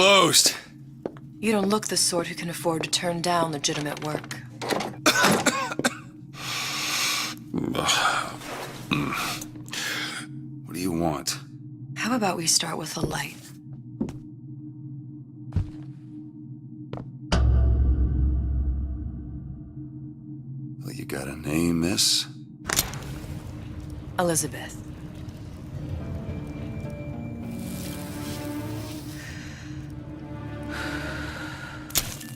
closed. You don't look the sort who can afford to turn down legitimate work. What do you want? How about we start with a light? Well, you got a name, miss? Elizabeth.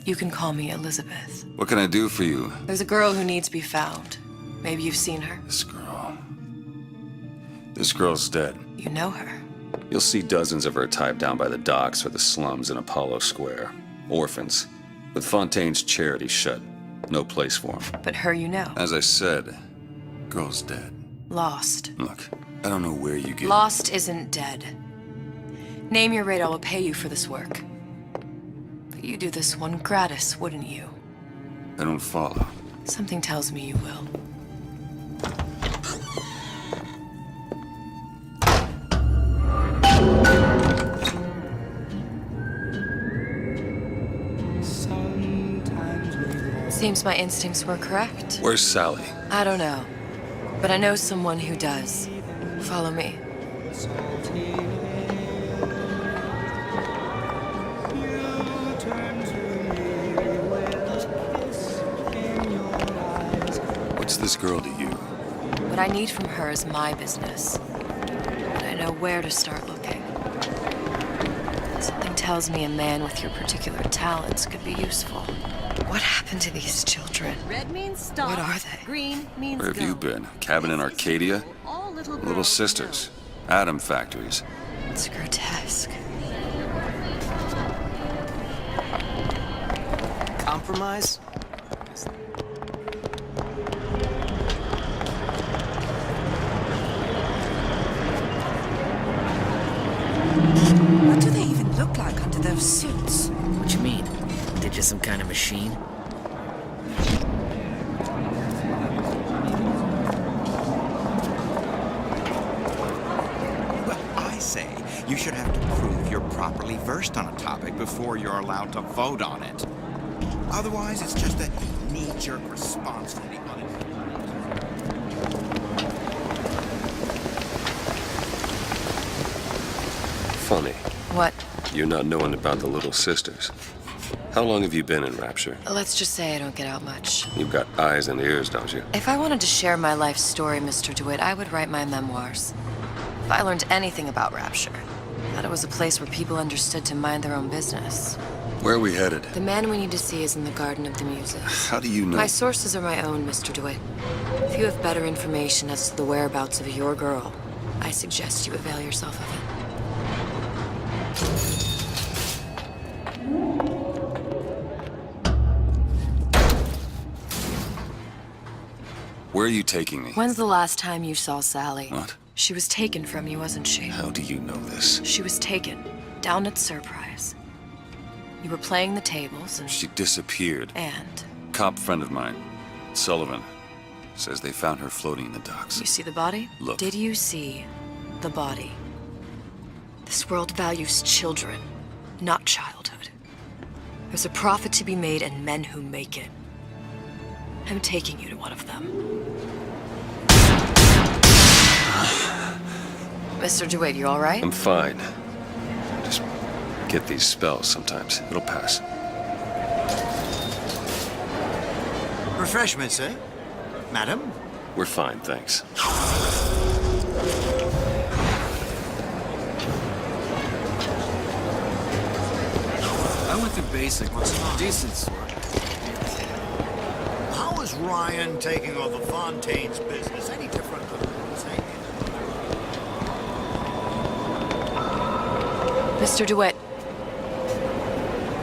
You can call me Elizabeth. What can I do for you? There's a girl who needs to be found. Maybe you've seen her. This girl's dead. You know her. You'll see dozens of her tied down by the docks or the slums in Apollo Square. Orphans. With Fontaine's charity shut. No place for them. But her you know. As I said, girl's dead. Lost. Look, I don't know where you get... Lost isn't dead. Name your rate, I will pay you for this work. But you do this one gratis, wouldn't you? I don't follow. Something tells me you will. Seems my instincts were correct. Where's Sally? I don't know. But I know someone who does. Follow me. What's this girl to you? What I need from her is my business. And I know where to start looking. Something tells me a man with your particular talents could be useful. What happened to these children? Red means stop. What are they? Green means Where have go. you been? Cabin in Arcadia? All little Little girls sisters. Atom factories. It's grotesque. Compromise? What do they even look like under those suits? What you mean? They're just some kind of machine? Well, I say you should have to prove you're properly versed on a topic before you're allowed to vote on it. Otherwise, it's just a knee-jerk response from the Funny. What? You not knowing about the little sisters. How long have you been in Rapture? Let's just say I don't get out much. You've got eyes and ears, don't you? If I wanted to share my life story, Mr. DeWitt, I would write my memoirs. If I learned anything about Rapture, that it was a place where people understood to mind their own business. Where are we headed? The man we need to see is in the Garden of the Muses. How do you know? My sources are my own, Mr. DeWitt. If you have better information as to the whereabouts of your girl, I suggest you avail yourself of it. Where are you taking me? When's the last time you saw Sally? What? She was taken from you, wasn't she? How do you know this? She was taken, down at Surprise. You were playing the tables and... She disappeared. And? Cop friend of mine, Sullivan, says they found her floating in the docks. You see the body? Look. Did you see the body? This world values children, not childhood. There's a profit to be made and men who make it. I'm taking you to one of them. Mr. DeWitt, you all right? I'm fine. Just get these spells sometimes. It'll pass. refreshments, sir. Madam? We're fine, thanks. I went through basic. What's decent sort. How is Ryan taking over Fontaine's business any different than Fontaine's? Mr. DeWitt,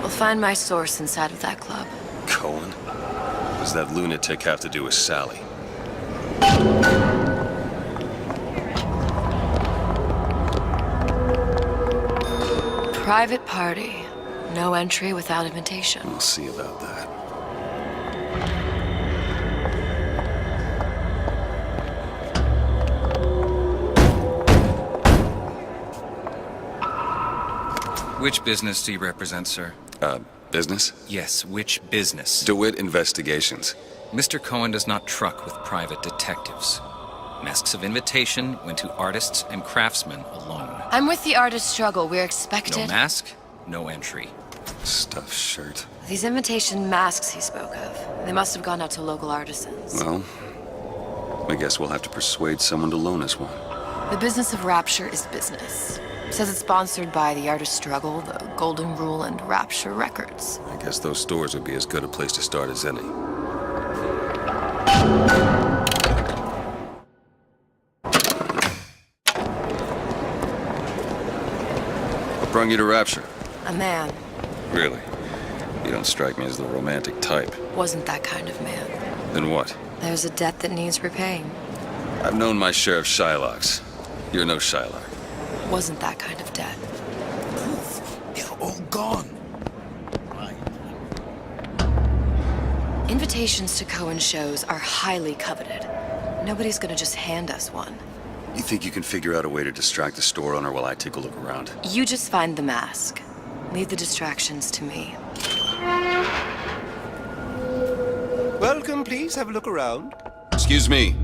we'll find my source inside of that club. Cohen? What does that lunatic have to do with Sally? Private party. No entry without invitation. We'll see about that. Which business do you represent, sir? Business? Yes, which business? DeWitt Investigations. Mr. Cohen does not truck with private detectives. Masks of invitation went to artists and craftsmen alone. I'm with the artist struggle. We're No expected. mask, no entry. Stuffed shirt. These invitation masks he spoke of, they must have gone out to local artisans. Well, I guess we'll have to persuade someone to loan us one. The business of Rapture is business. Says it's sponsored by the artist struggle, the Golden Rule, and Rapture Records. I guess those stores would be as good a place to start as any. Brung you to Rapture? A man. Really? You don't strike me as the romantic type. Wasn't that kind of man. Then what? There's a debt that needs repaying. I've known my share of Shylocks. You're no Shylock. Wasn't that kind of debt. They're all gone. Invitations to Cohen shows are highly coveted. Nobody's gonna just hand us one. You think you can figure out a way to distract the store owner while I take a look around? You just find the mask. Leave the distractions to me. Welcome, please have a look around. Excuse me.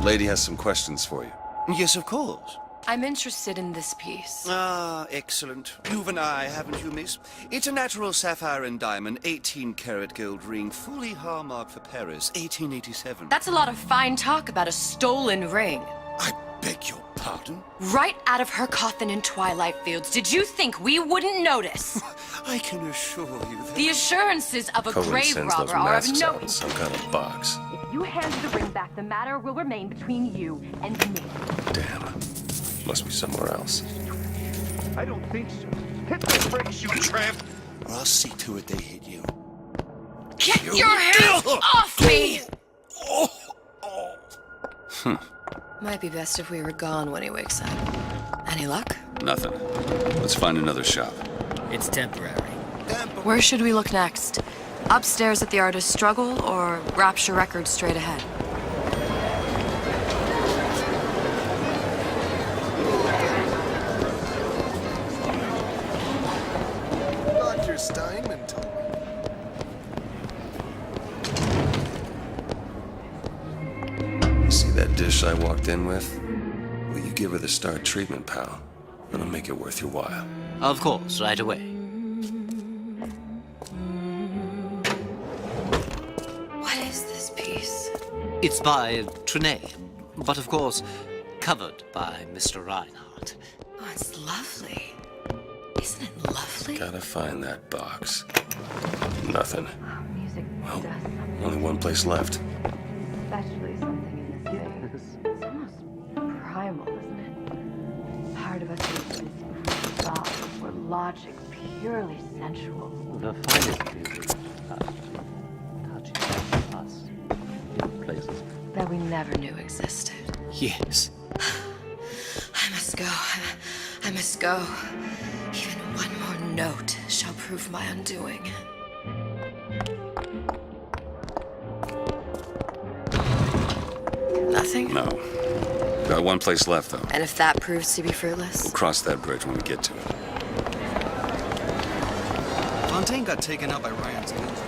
Lady has some questions for you. Yes, of course. I'm interested in this piece. Ah, excellent. You've an eye, haven't you, miss? It's a natural sapphire and diamond, 18-karat gold ring, fully hallmarked for Paris, 1887. That's a lot of fine talk about a stolen ring. I beg your pardon? Right out of her coffin in Twilight Fields. Did you think we wouldn't notice? I can assure you that... The assurances of a Cohen grave sends those robber are of masks no... out in some kind of box. If you hand the ring back, the matter will remain between you and me. Damn. Must be somewhere else. I don't think so. Hit the brakes, you tramp! Or I'll see to it they hit you. Get your hands off me! Might be best if we were gone when he wakes up. Any luck? Nothing. Let's find another shop. It's temporary. Where should we look next? Upstairs at the artist struggle or Rapture Records straight ahead? Dr. Steinman told me. You see that dish I walked in with? Will you give her the star treatment, pal? It'll make it worth your while. Of course, right away. What is this piece? It's by Trenet, but of course, covered by Mr. Reinhardt. Oh, it's lovely. Isn't it lovely? Gotta find that box. Nothing. Music Well, does something, only one place left. especially something in this thing. It's almost primal, isn't it? Part of us is this thought or logic, purely sensual. The finest music touching us in places. That we never knew existed. Yes. I must go. I must go. Even one more note shall prove my undoing. Nothing? No. Got one place left, though. And if that proves to be fruitless? We'll cross that bridge when we get to it. Fontaine got taken out by Ryan's agent.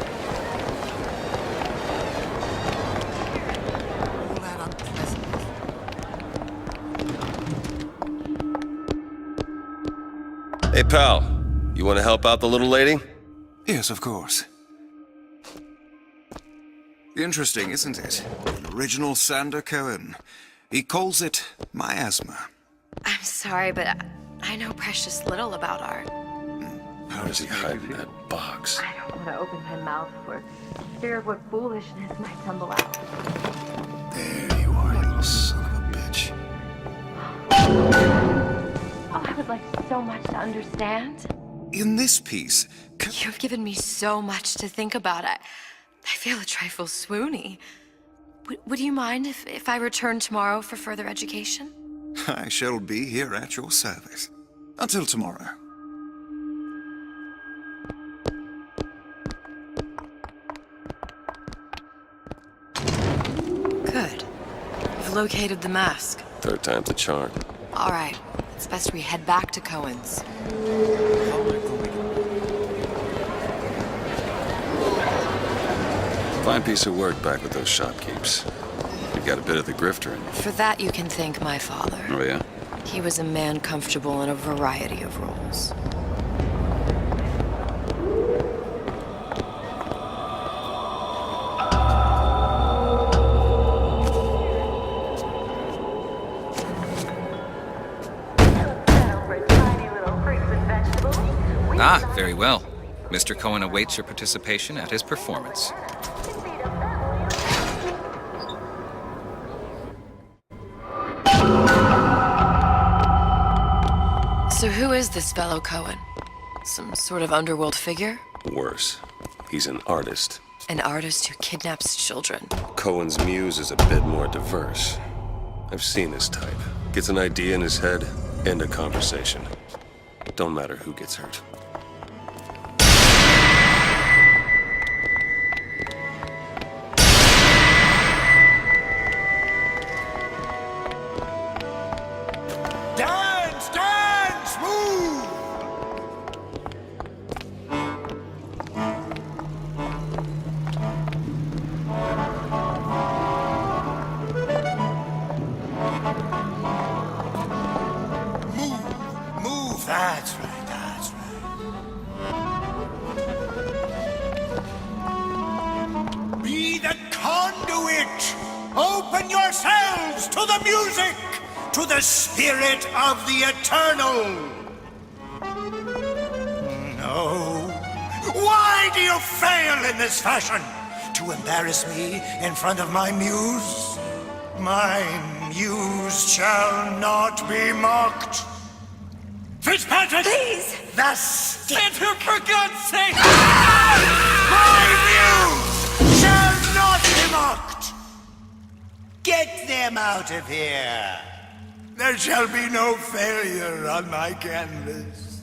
All that unpleasant. Hey, pal. You want to help out the little lady? Yes, of course. Interesting, isn't it? An original Sander Cohen. He calls it miasma. I'm sorry, but I know precious little about art. How does he hide in that box? I don't want to open my mouth for fear of what foolishness might tumble out. There you are, you little son of a bitch. Oh, I would like so much to understand. In this piece, You've given me so much to think about. I feel a trifle swoony. Would you mind if I return tomorrow for further education? I shall be here at your service. Until tomorrow. Good. You've located the mask. Third time's the charm. All right. It's best we head back to Cohen's. Oh my Fine piece of work back with those shopkeepers. You got a bit of the grifter in you. For that, you can thank my father. Oh, yeah? He was a man comfortable in a variety of roles. Ah, very well. Mr. Cohen awaits your participation at his performance. So who is this fellow Cohen? Some sort of underworld figure? Worse. He's an artist. An artist who kidnaps children. Cohen's muse is a bit more diverse. I've seen this type. Gets an idea in his head, end a conversation. Don't matter who gets hurt. Dance! Dance! Move! Move! That's right, that's right. Be the conduit! Open yourselves to the music! To the spirit of the eternal! No. Why do you fail in this fashion? To embarrass me in front of my muse? My muse shall not be mocked. Fitzpatrick! Please! The stick! For God's sake! My muse shall not be mocked! Get them out of here! There shall be no failure on my canvas.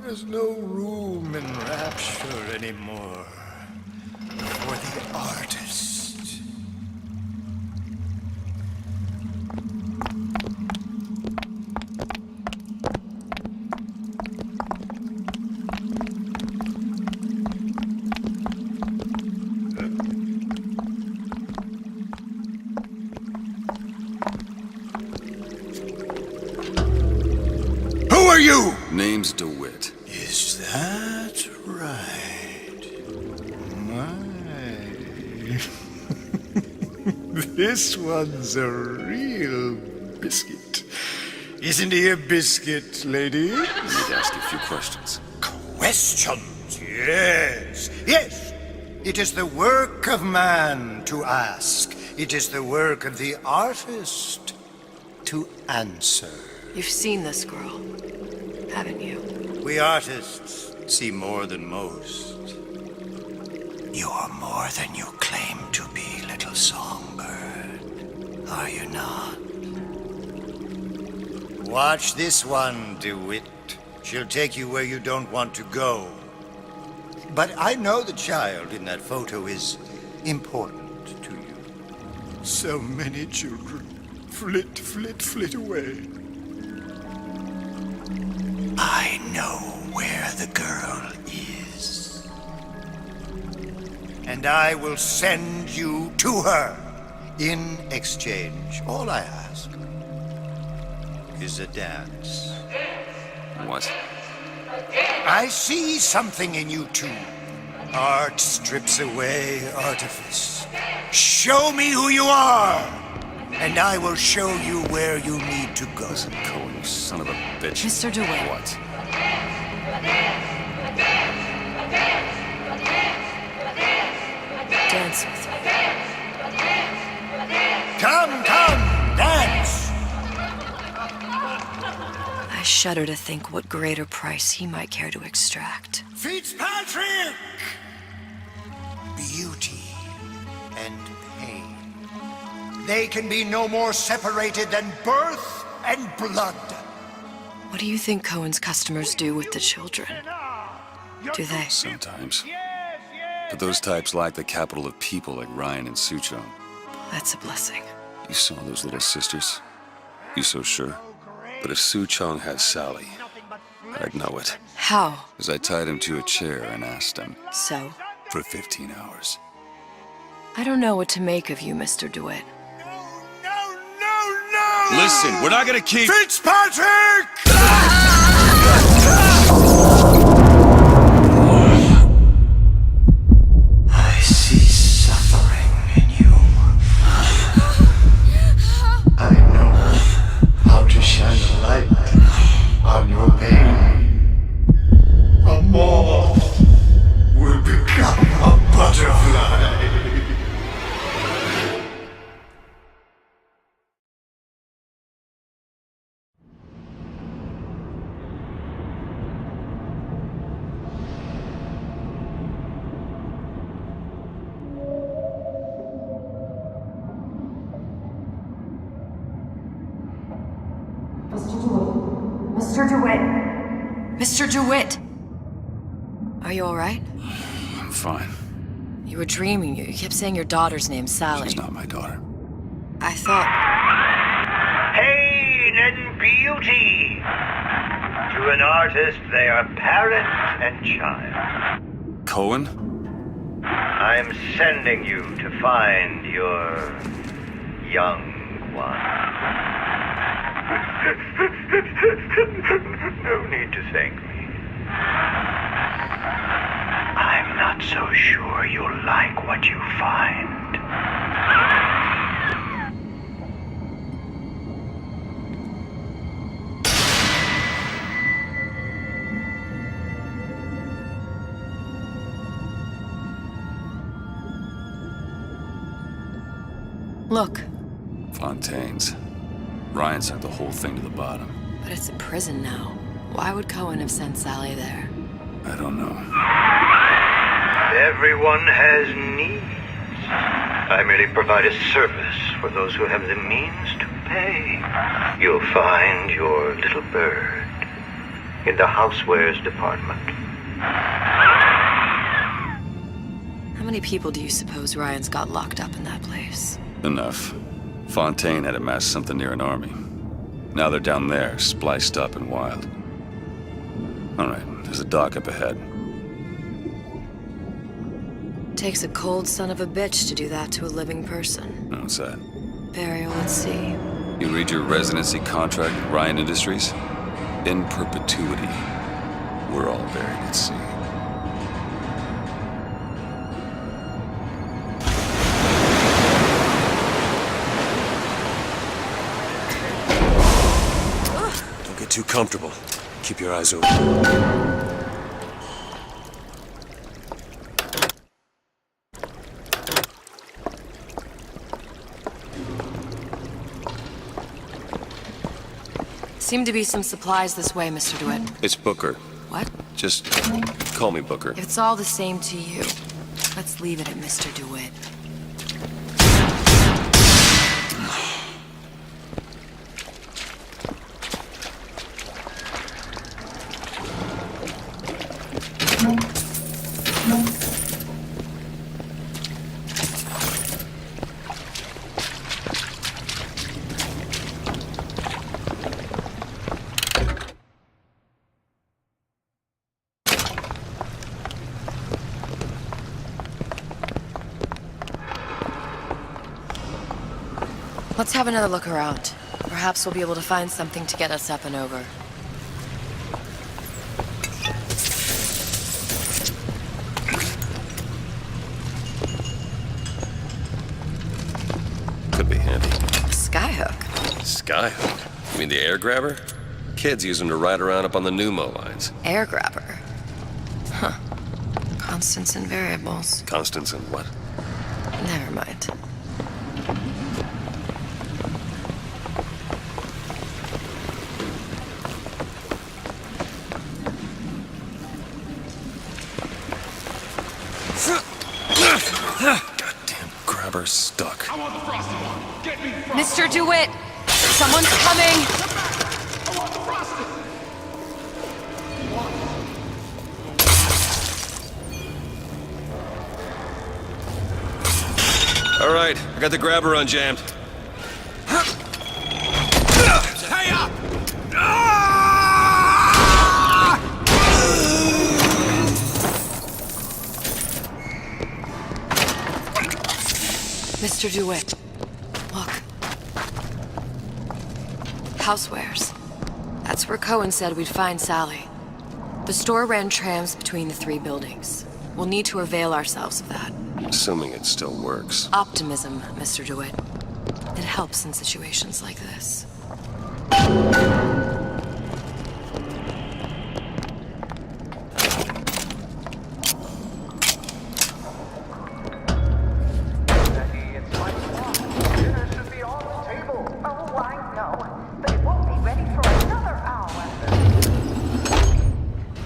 There's no room in rapture anymore for the artist. Who are you? Name's DeWitt. Is that right? My. This one's a real biscuit. Isn't he a biscuit, lady? I need to ask you a few questions. Questions, yes. Yes. It is the work of man to ask. It is the work of the artist to answer. You've seen this girl, haven't you? We artists see more than most. You are more than you claim to be, little songbird. Are you not? Watch this one, DeWitt. She'll take you where you don't want to go. But I know the child in that photo is important to you. So many children flit, flit, flit away. I know where the girl is. And I will send you to her. In exchange, all I ask is a dance. What? I see something in you two. Art strips away artifice. Show me who you are, and I will show you where you need to go. Listen, Cohen, you son of a bitch. Mr. DeWitt. What? Dance with me. Come, dance! I shudder to think what greater price he might care to extract. Fitzpatrick! Beauty and pain. They can be no more separated than birth and blood. What do you think Cohen's customers do with the children? Do they? Sometimes. But those types lack the capital of people like Ryan and Suchong. That's a blessing. You saw those little sisters? You so sure? But if Suchong has Sally, I'd know it. How? As I tied him to a chair and asked him So? for 15 hours. I don't know what to make of you, Mr. DeWitt. No! Listen, we're not gonna keep... Fitzpatrick! I see suffering in you. I know how to shine a light on your pain. A moth will become a butterfly. Mr. DeWitt! Mr. DeWitt! Are you alright? I'm fine. You were dreaming. You kept saying your daughter's name, Sally. She's not my daughter. I thought... Pain and beauty! To an artist, they are parent and child. Cohen? I'm sending you to find your young one. No need to thank me. I'm not so sure you'll like what you find. Look. Fontaine's. Ryan sent the whole thing to the bottom. But it's a prison now. Why would Cohen have sent Sally there? I don't know. Everyone has needs. I merely provide a service for those who have the means to pay. You'll find your little bird in the housewares department. How many people do you suppose Ryan's got locked up in that place? Enough. Fontaine had amassed something near an army. Now they're down there, spliced up and wild. Alright, there's a dock up ahead. Takes a cold son of a bitch to do that to a living person. What's that? Burial at sea. You read your residency contract with Ryan Industries? In perpetuity, we're all buried at sea. Don't get too comfortable. Keep your eyes open. Seem to be some supplies this way, Mr. DeWitt. It's Booker. What? Just call me Booker. If it's all the same to you, let's leave it at Mr. DeWitt. Let's have another look around. Perhaps we'll be able to find something to get us up and over. Could be handy. A skyhook? Skyhook? You mean the air grabber? Kids use them to ride around up on the pneumo lines. Air grabber? Huh. Constants and variables. Constants and what? Never mind. Goddamn grabber stuck. I want the frosted one. Get me frosted. Mr. DeWitt! Someone's coming! I want the frosted. All right, I got the grabber unjammed. Hey up! Mr. DeWitt, look. Housewares. That's where Cohen said we'd find Sally. The store ran trams between the 3 buildings. We'll need to avail ourselves of that. Assuming it still works. Optimism, Mr. DeWitt. It helps in situations like this.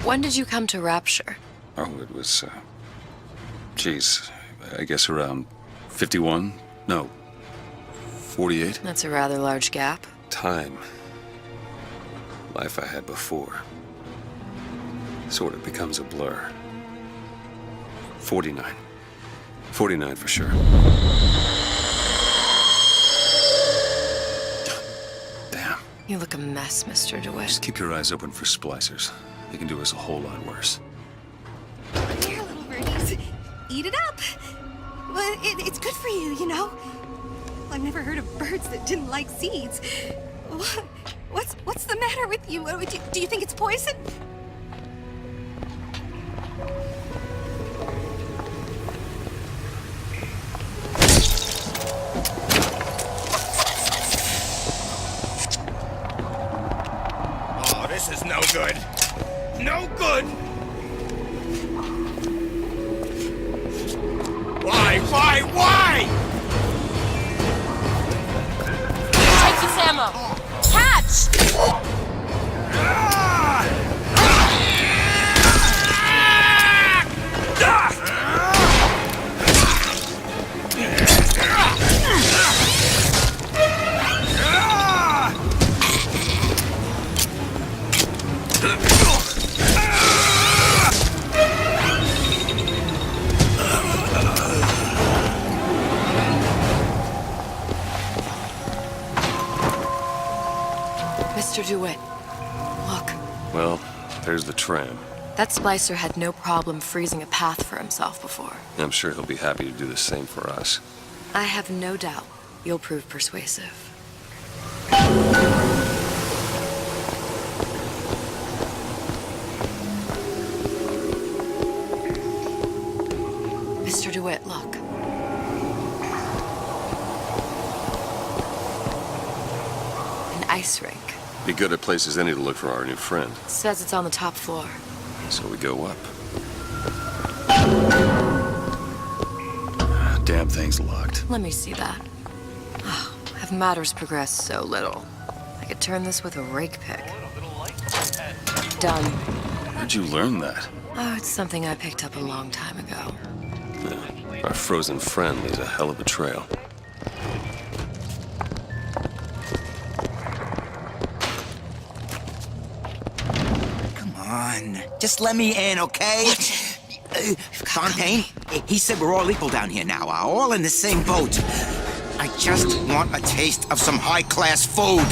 When did you come to Rapture? Oh, it was, geez, I guess around 51? No, 48? That's a rather large gap. Time. Life I had before. Sort of becomes a blur. 49. 49 for sure. Damn. You look a mess, Mr. DeWitt. Just keep your eyes open for splicers. They can do us a whole lot worse. Here, little birdies. Eat it up. Well, it's good for you, you know. I've never heard of birds that didn't like seeds. What's the matter with you? Do you think it's poison? Oh, this is no good. No good! Why? Take this ammo! Catch! Mr. DeWitt, look. Well, there's the tram. That splicer had no problem freezing a path for himself before. I'm sure he'll be happy to do the same for us. I have no doubt you'll prove persuasive. Mr. DeWitt, look. An ice rink. Be good at places any to look for our new friend. It says it's on the top floor. So we go up. Damn thing's locked. Let me see that. Oh, have matters progressed so little? I could turn this with a rake pick. Done. Where'd you learn that? Oh, it's something I picked up a long time ago. Yeah, our frozen friend leaves a hell of a trail. Come on. Just let me in, okay? Fontaine, he said we're all equal down here now. All in the same boat. I just want a taste of some high-class food.